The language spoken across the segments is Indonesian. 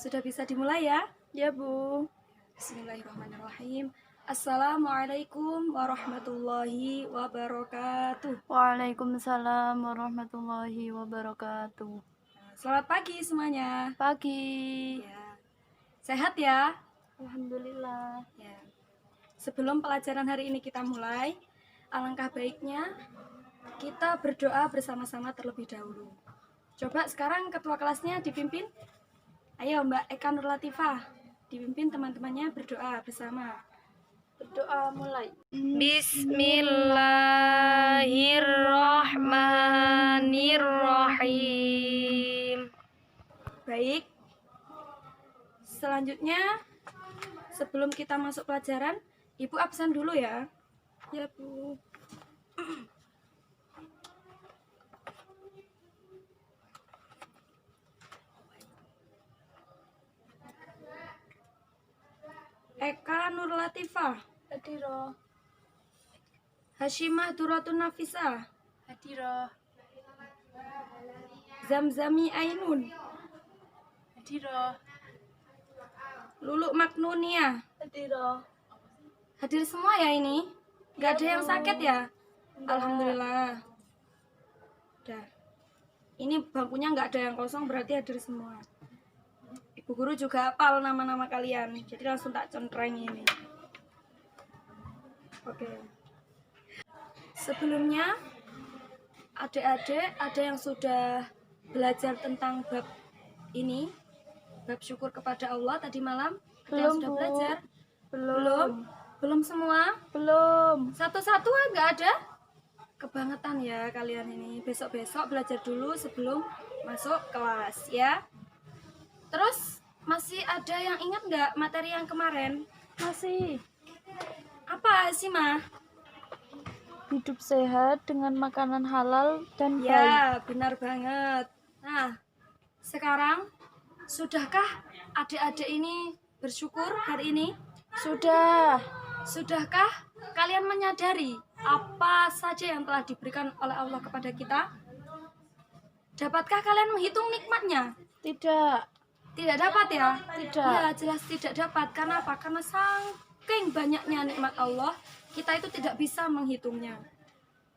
Sudah bisa dimulai ya? Ya, Bu. Bismillahirrahmanirrahim. Assalamualaikum warahmatullahi wabarakatuh. Waalaikumsalam warahmatullahi wabarakatuh. Selamat pagi semuanya. Pagi. Ya. Sehat ya? Alhamdulillah. Ya. Sebelum pelajaran hari ini kita mulai, alangkah baiknya kita berdoa bersama-sama terlebih dahulu. Coba sekarang ketua kelasnya dipimpin. Ayo Mbak Eka Nurlatifah, dipimpin teman-temannya berdoa bersama. Berdoa mulai. Bismillahirrahmanirrahim. Baik. Selanjutnya, sebelum kita masuk pelajaran, Ibu absen dulu ya. Ya, Bu. Eka Nurlatifah, Hadiroh. Hashimah Duratun Nafisah, Hadiroh. Zamzami Ainun, Hadiroh. Luluk Maknunia. Hadiroh. Hadir semua ya ini? Gak ada yang sakit ya? Alhamdulillah. Udah. Ini bangkunya nggak ada yang kosong, berarti hadir semua. Ibu guru juga hafal nama-nama kalian, jadi langsung tak contreng ini. Oke. Sebelumnya, adik-adik ada yang sudah belajar tentang bab ini, bab syukur kepada Allah tadi malam? Ada yang Belum, sudah Bu. belajar? Belum. Belum semua? Belum. Satu-satu nggak ada? Kebangetan ya kalian ini. Besok-besok belajar dulu sebelum masuk kelas ya. Terus masih ada yang ingat nggak materi yang kemarin? Masih. Apa sih mah? Hidup sehat dengan makanan halal dan baik. Ya, benar banget. Nah, sekarang sudahkah adik-adik ini bersyukur hari ini? Sudah. Sudahkah kalian menyadari apa saja yang telah diberikan oleh Allah kepada kita? Dapatkah kalian menghitung nikmatnya? Tidak. Tidak dapat ya? Tidak. Ya, jelas tidak dapat. Karena apa? Karena saking banyaknya nikmat Allah, kita itu tidak bisa menghitungnya.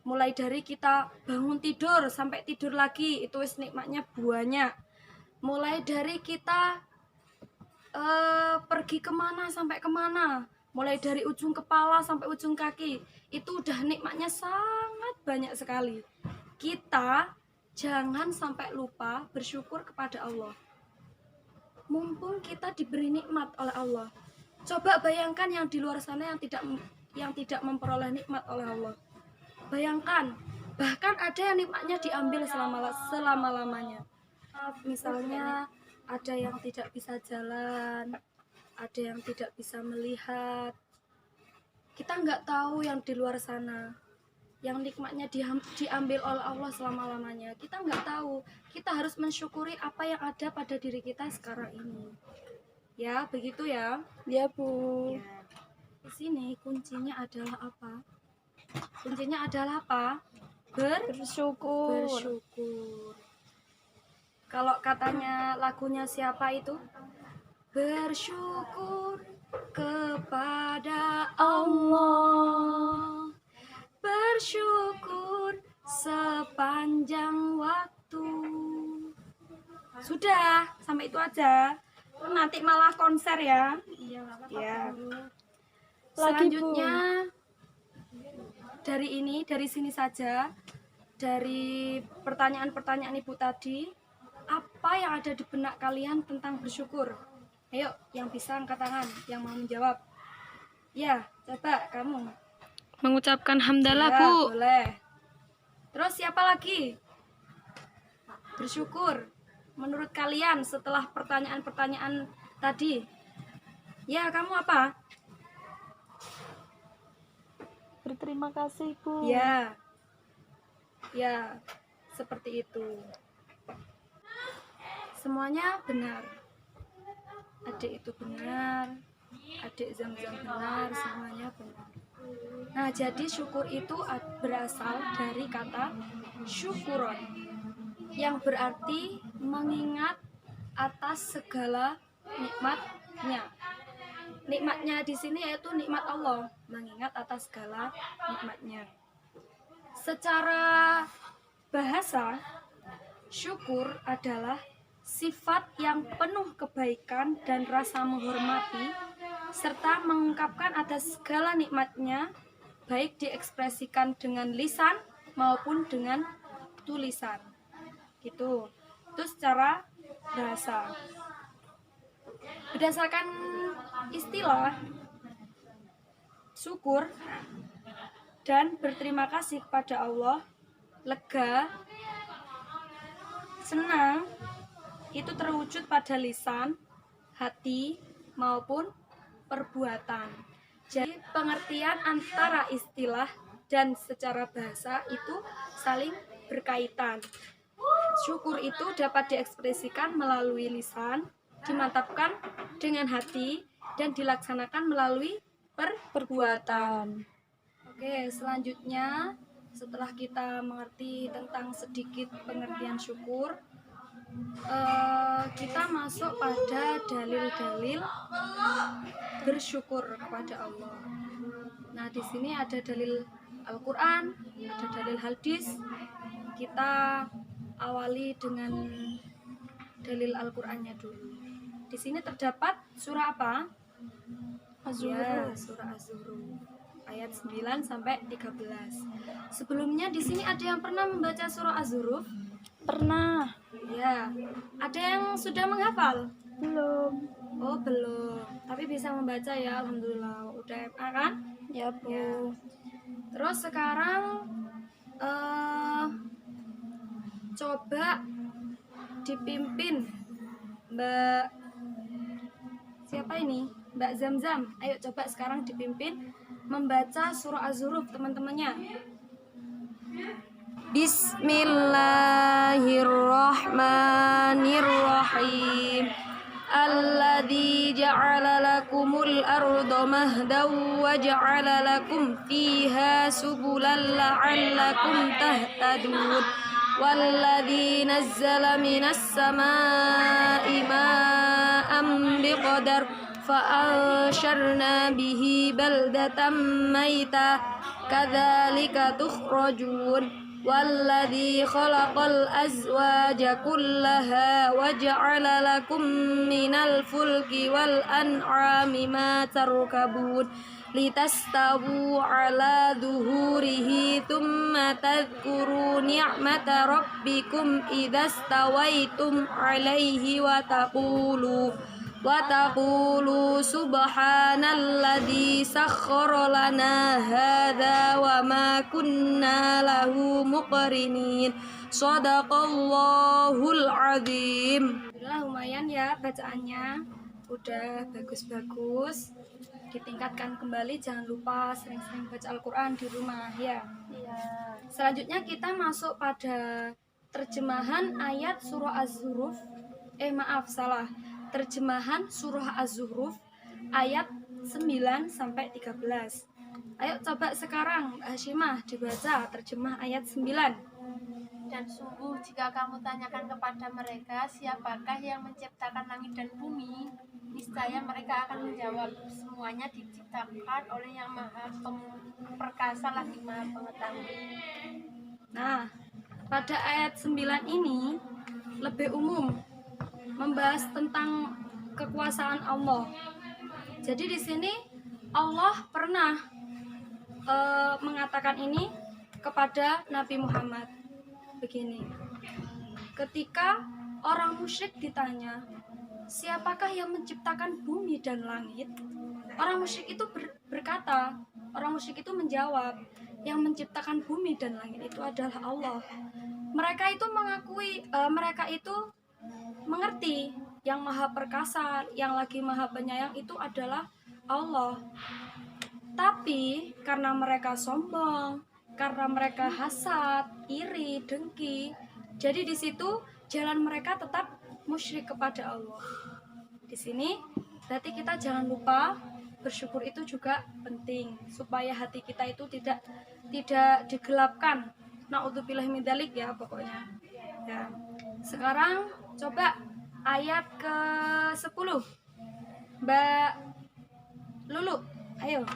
Mulai dari kita bangun tidur sampai tidur lagi, itu wis nikmatnya banyak. Mulai dari kita pergi kemana sampai kemana, mulai dari ujung kepala sampai ujung kaki, itu udah nikmatnya sangat banyak sekali. Kita jangan sampai lupa bersyukur kepada Allah. Mumpung kita diberi nikmat oleh Allah. Coba bayangkan yang di luar sana yang tidak memperoleh nikmat oleh Allah. Bayangkan, bahkan ada yang nikmatnya diambil selama-lamanya. Misalnya ada yang tidak bisa jalan, ada yang tidak bisa melihat. Kita nggak tahu yang di luar sana, yang nikmatnya diambil oleh Allah selama-lamanya. Kita nggak tahu. Kita harus mensyukuri apa yang ada pada diri kita sekarang ini. Ya, begitu ya. Ya, Bu. Ya. Di sini kuncinya adalah apa? Kuncinya adalah apa? Bersyukur. Bersyukur. Kalau katanya lagunya siapa itu? Bersyukur kepada Allah, bersyukur sepanjang waktu. Sudah, sampai itu aja. Nanti malah konser ya. Ya. Selanjutnya dari sini saja. Dari pertanyaan-pertanyaan Ibu tadi, apa yang ada di benak kalian tentang bersyukur? Ayo, yang bisa angkat tangan, yang mau menjawab. Ya, coba kamu. Mengucapkan hamdalah, Ya, Bu. boleh. Terus siapa lagi? Bersyukur. Menurut kalian setelah pertanyaan-pertanyaan tadi, ya kamu apa? Berterima kasih, Bu. Ya, ya, seperti itu. Semuanya benar. Adik itu benar, adik Zamzam benar, semuanya benar. Nah, jadi syukur itu berasal dari kata syukuron, yang berarti mengingat atas segala nikmatnya. Nikmatnya di sini yaitu nikmat Allah, mengingat atas segala nikmatnya. Secara bahasa, syukur adalah sifat yang penuh kebaikan dan rasa menghormati serta mengungkapkan atas segala nikmatnya, baik diekspresikan dengan lisan maupun dengan tulisan. Gitu. Itu secara bahasa. Berdasarkan istilah, syukur dan berterima kasih kepada Allah, lega, senang, itu terwujud pada lisan, hati, maupun perbuatan. Jadi pengertian antara istilah dan secara bahasa itu saling berkaitan. Syukur itu dapat diekspresikan melalui lisan, dimantapkan dengan hati, dan dilaksanakan melalui perbuatan. Oke, selanjutnya setelah kita mengerti tentang sedikit pengertian syukur, kita masuk pada dalil-dalil bersyukur kepada Allah. Nah, di sini ada dalil Al-Quran, ada dalil hadis. Kita awali dengan dalil Al-Qur'annya dulu. Di sini terdapat surah apa? Ya, surah Az-Zukhruf ayat 9 sampai 13. Sebelumnya di sini ada yang pernah membaca surah Az-Zukhruf? Pernah. Ya. Ada yang sudah menghafal? Belum. Oh, belum. Tapi bisa membaca ya, alhamdulillah. Udah MA kan? Ya, Bu. Ya. Terus sekarang coba dipimpin Mbak siapa ini? Mbak Zamzam. Ayo coba sekarang dipimpin membaca surah Az-Zukhruf teman-temannya. Bismillahirrahmanirrahim. Alladzi ja'ala lakumul arda mahdan wa ja'ala lakum fiha subulan la'allakum tahtadun. Walladzi nazzala minas samaa'i ma'an biqadar fa'ansharna bihi baldatan maita kadzalika tukhrajun. Walladzi khalaqal azwaja kullaha wa ja'ala lakum minal fulki wal an'ami ma tarkabun litastawu ala dhuhurihi thumma tadhkuru ni'mata rabbikum idza stawaitum alaihi wa taqulu subhanalladzi sakhkhara lana hadza wa ma kunna lahu muqrinin. Shadaqallahul azim. Lumayan ya bacaannya. Udah bagus-bagus. Ditingkatkan kembali, jangan lupa sering-sering baca Al-Qur'an di rumah ya. Iya. Selanjutnya kita masuk pada terjemahan ayat surah Az-Zukhruf. Terjemahan surah Az-Zukhruf ayat 9 sampai 13. Ayo coba sekarang Hashimah dibaca terjemah ayat 9. Dan sungguh jika kamu tanyakan kepada mereka siapakah yang menciptakan langit dan bumi, niscaya mereka akan menjawab, semuanya diciptakan oleh yang maha perkasa lagi maha pengetahuan. Nah, pada ayat 9 ini lebih umum membahas tentang kekuasaan Allah. Jadi di sini Allah pernah mengatakan ini kepada Nabi Muhammad. Begini. Ketika orang musyrik ditanya, siapakah yang menciptakan bumi dan langit? Orang musyrik itu berkata, orang musyrik itu menjawab, yang menciptakan bumi dan langit itu adalah Allah. Mereka itu mengakui, mereka itu mengerti yang maha perkasa, yang lagi maha penyayang itu adalah Allah. Tapi karena mereka sombong, karena mereka hasad, iri, dengki, jadi di situ jalan mereka tetap musyrik kepada Allah. Di sini berarti kita jangan lupa bersyukur itu juga penting supaya hati kita itu tidak digelapkan. Na'udzubillah min dzalik ya pokoknya. Ya. Sekarang coba ayat ke-10. Mbak Lulu, ayo.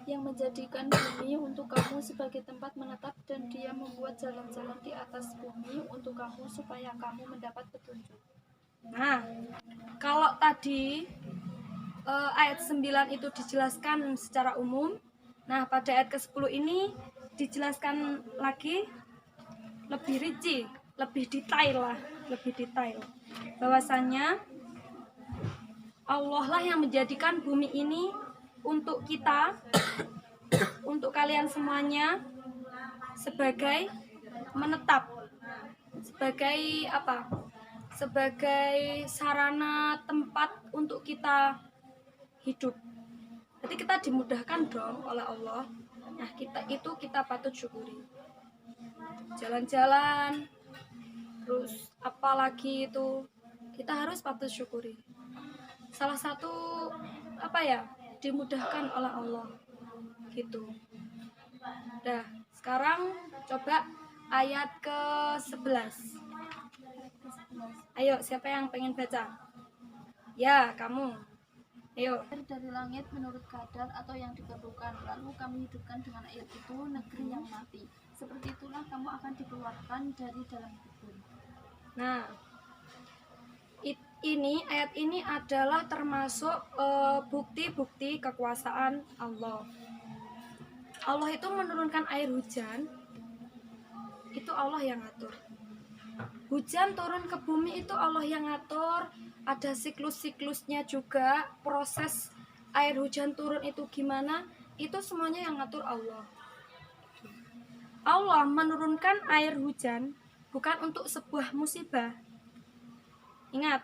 Yang menjadikan bumi untuk kamu sebagai tempat menetap dan Dia membuat jalan-jalan di atas bumi untuk kamu supaya kamu mendapat petunjuk. Nah, kalau tadi ayat 9 itu dijelaskan secara umum. Nah, pada ayat ke-10 ini dijelaskan lagi lebih rinci, lebih detail lah, lebih detail. Bahwasanya Allah lah yang menjadikan bumi ini untuk kita, untuk kalian semuanya sebagai menetap, sebagai apa? Sebagai sarana tempat untuk kita hidup. Jadi kita dimudahkan dong oleh Allah. Nah, kita patut syukuri. Jalan-jalan, terus apalagi itu kita harus patut syukuri. Salah satu apa ya? Dimudahkan oleh Allah. Gitu. Dah, sekarang coba ayat ke-11. Ayo, siapa yang pengen baca? Ya, kamu. Ayo. Air dari langit menurut kadar atau yang diperlukan, lalu kami hidupkan dengan air itu negeri yang mati. Seperti itulah kamu akan dikeluarkan dari dalam kubur. Nah, ayat ini adalah termasuk bukti-bukti kekuasaan Allah. Allah itu menurunkan air hujan, itu Allah yang ngatur. Hujan turun ke bumi itu Allah yang ngatur. Ada siklus-siklusnya juga. Proses air hujan turun itu gimana, itu semuanya yang ngatur Allah. Allah menurunkan air hujan bukan untuk sebuah musibah. Ingat,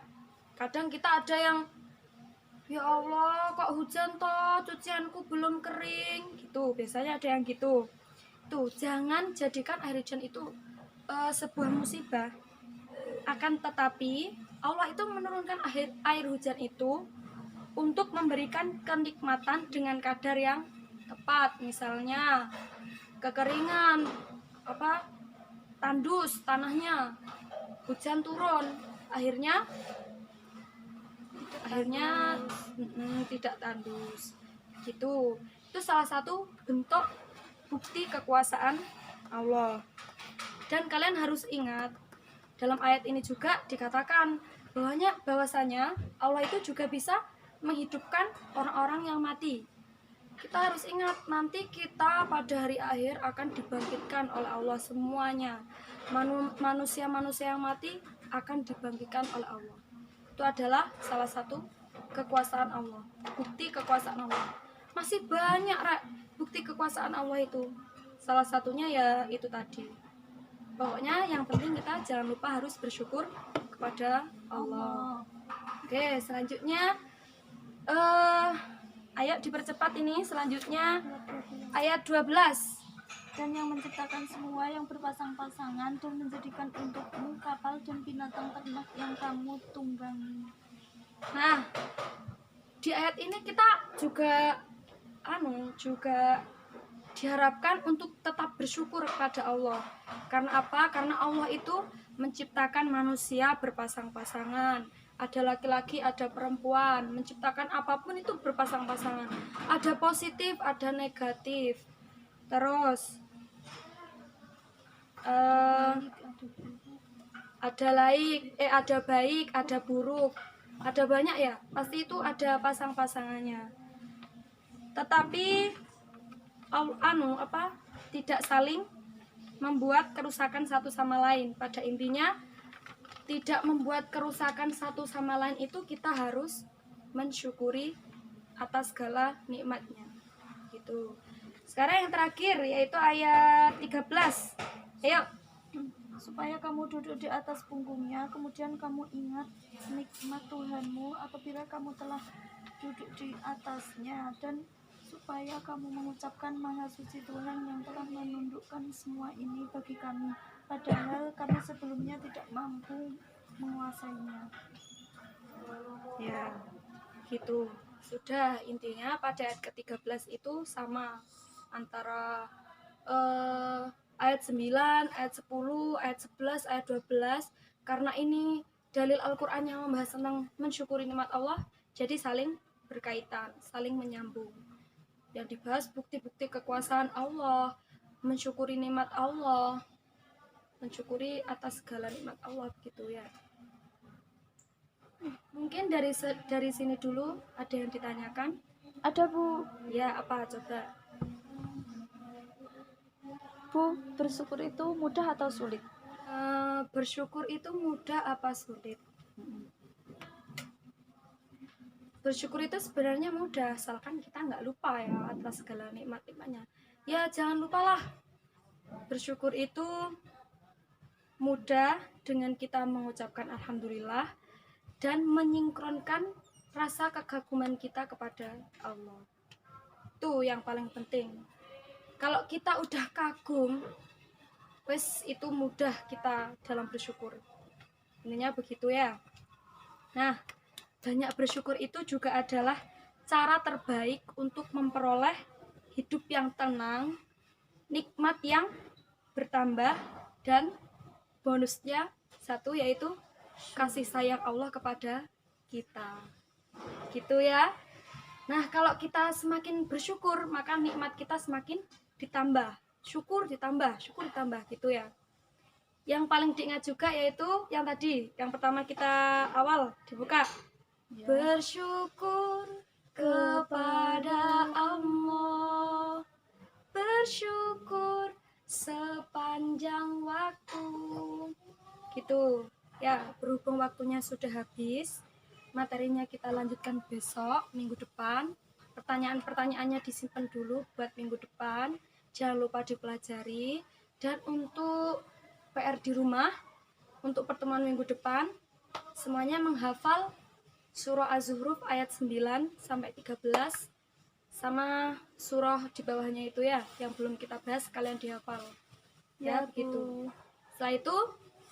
kadang kita ada yang, ya Allah kok hujan toh, cucianku belum kering gitu. Biasanya ada yang gitu. Tuh, jangan jadikan air hujan itu sebuah musibah. Akan tetapi Allah itu menurunkan air hujan itu untuk memberikan kenikmatan dengan kadar yang tepat. Misalnya kekeringan, tandus tanahnya, hujan turun, akhirnya tidak tandus gitu. Itu salah satu bentuk bukti kekuasaan Allah. Dan kalian harus ingat, dalam ayat ini juga dikatakan bahwasanya Allah itu juga bisa menghidupkan orang-orang yang mati. Kita harus ingat, nanti kita pada hari akhir akan dibangkitkan oleh Allah semuanya. Manusia-manusia yang mati akan dibangkitkan oleh Allah. Itu adalah salah satu kekuasaan Allah, bukti kekuasaan Allah. Masih banyak bukti kekuasaan Allah itu. Salah satunya ya itu tadi. Pokoknya yang penting kita jangan lupa harus bersyukur kepada Allah. Oke, selanjutnya ayo dipercepat ini. Selanjutnya ayat 12. Dan yang menciptakan semua yang berpasang-pasangan dan menjadikan untukmu kapal dan binatang ternak yang kamu tunggangi. Nah, di ayat ini kita juga diharapkan untuk tetap bersyukur kepada Allah. Karena apa? Karena Allah itu menciptakan manusia berpasang-pasangan. Ada laki-laki, ada perempuan. Menciptakan apapun itu berpasang-pasangan. Ada positif, ada negatif. Terus ada baik, ada buruk. Ada banyak ya. Pasti itu ada pasang-pasangannya. Tetapi tidak saling membuat kerusakan satu sama lain. Pada intinya tidak membuat kerusakan satu sama lain itu kita harus mensyukuri atas segala nikmatnya. Gitu. Sekarang yang terakhir yaitu ayat 13. Ayo. Supaya kamu duduk di atas punggungnya, kemudian kamu ingat nikmat Tuhanmu apabila kamu telah duduk di atasnya, dan supaya kamu mengucapkan Maha Suci Tuhan yang telah menundukkan semua ini bagi kami, padahal kami sebelumnya tidak mampu menguasainya. Ya, gitu. Sudah, intinya pada ayat ke-13 itu sama antara ayat 9, ayat 10, ayat 11, ayat 12. Karena ini dalil Al-Quran yang membahas tentang mensyukuri nikmat Allah, jadi saling berkaitan, saling menyambung. Yang dibahas bukti-bukti kekuasaan Allah, mensyukuri nikmat Allah, mensyukuri atas segala nikmat Allah, gitu ya. Mungkin dari sini dulu ada yang ditanyakan? Ada Bu. Ya, apa coba? Bu, bersyukur itu mudah atau sulit? Bersyukur itu mudah apa sulit? Bersyukur itu sebenarnya mudah, asalkan kita nggak lupa ya atas segala nikmat-nikmatnya. Ya jangan lupalah, bersyukur itu mudah dengan kita mengucapkan alhamdulillah dan menyinkronkan rasa kekaguman kita kepada Allah. Itu yang paling penting. Kalau kita udah kagum, wes itu mudah kita dalam bersyukur. Intinya begitu ya. Nah, banyak bersyukur itu juga adalah cara terbaik untuk memperoleh hidup yang tenang, nikmat yang bertambah, dan bonusnya satu yaitu kasih sayang Allah kepada kita. Gitu ya. Nah, kalau kita semakin bersyukur, maka nikmat kita semakin ditambah. Syukur ditambah gitu ya. Yang paling diingat juga yaitu yang tadi, yang pertama kita awal dibuka. Ya. Bersyukur kepada Allah, bersyukur sepanjang waktu. Gitu ya, berhubung waktunya sudah habis, materinya kita lanjutkan besok, minggu depan. Pertanyaan-pertanyaannya disimpan dulu buat minggu depan, jangan lupa dipelajari. Dan untuk PR di rumah, untuk pertemuan minggu depan, semuanya menghafal surah Az-Zukhruf ayat 9 sampai 13 sama surah di bawahnya itu ya, yang belum kita bahas, kalian dihafal. Ya, begitu. Setelah itu,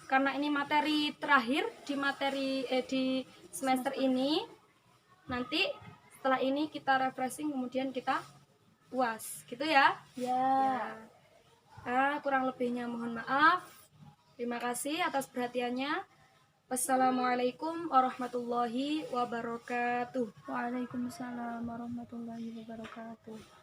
karena ini materi terakhir di semester ini, nanti setelah ini kita refreshing, kemudian kita UAS, gitu ya. Ya. Kurang lebihnya mohon maaf. Terima kasih atas perhatiannya. Wassalamualaikum warahmatullahi wabarakatuh. Waalaikumsalam warahmatullahi wabarakatuh.